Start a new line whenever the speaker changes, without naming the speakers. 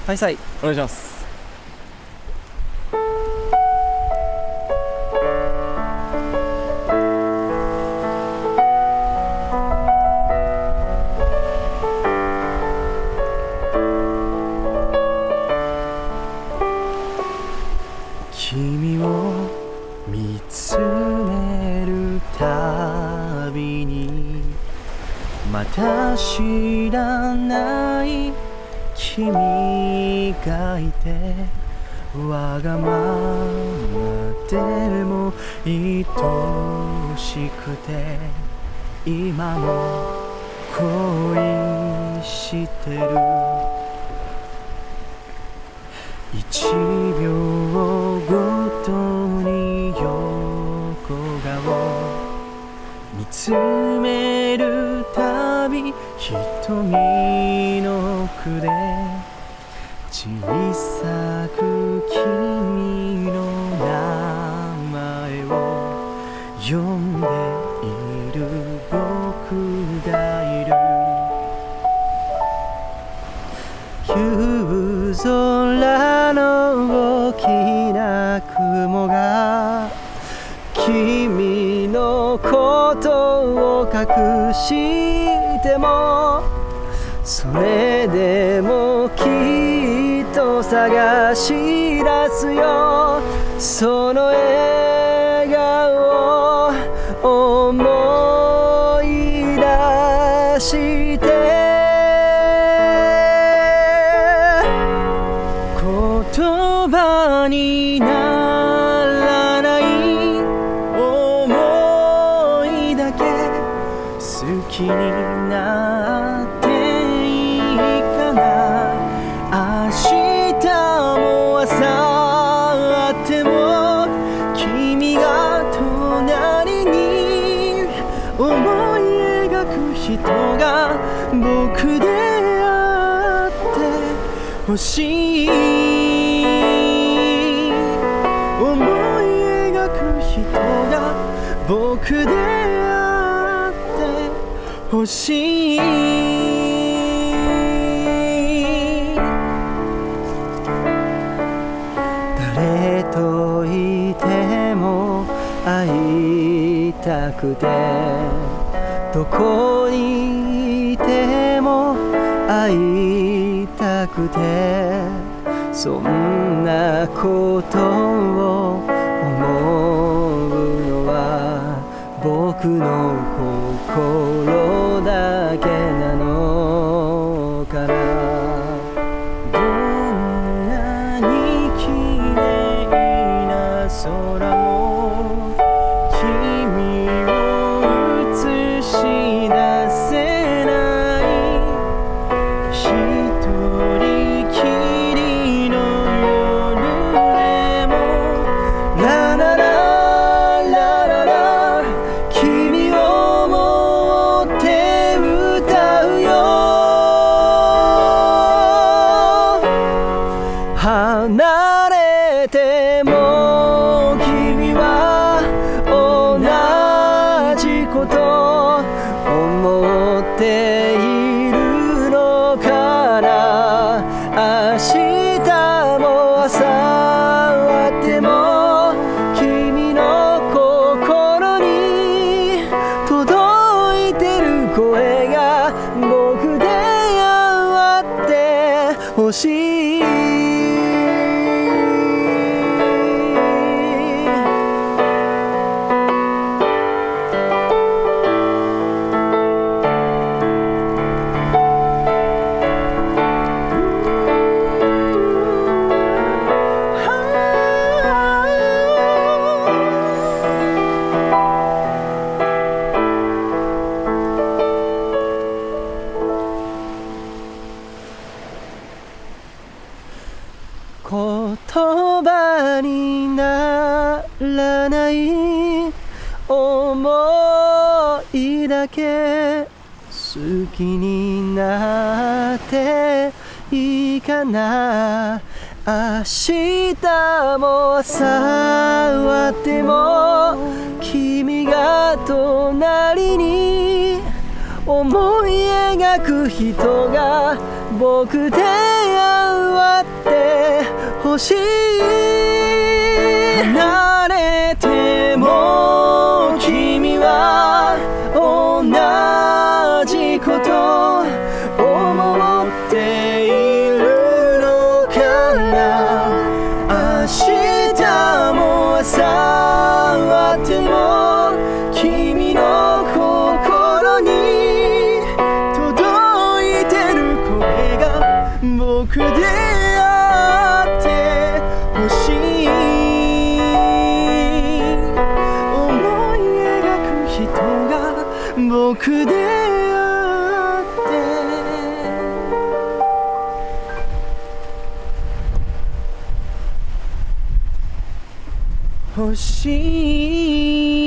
はいさい
お願いします。
君を見つめるたびにまた知らない君がいて、わがままでも愛しくて今も恋してる。一秒ごとに横顔見つめるたび瞳の奥で小さく君の名前を呼んでいる僕がいる。夕空の大きな雲が君のことを隠しても、それでもきっと探し出すよ、その笑顔を思い出して。言葉にならない想いだけ好きになっていいかな。明日も明後日も君が隣に思い描く人が僕であってほしい。思い描く人が僕であってほしい。誰といても会いたくて、どこにいても会いたくて、そんなことを思うのは僕の心だけなのかな。どんなに綺麗な空も君を映し出せない。一人きりの夜でもララララララ君を思って歌うよ。離れても君は同じこと思っているのかな。明日も明後日も君の心に届いてる声が僕であってほしい。言葉にならない思いだけ好きになっていいかな。明日も明後日も君が隣に思い描く人が僕であほしい離れても君は同じこと思っているのかな。明日も明後日も君の心に届いてる声が僕であってほしい。思い描く人が僕であってほしい。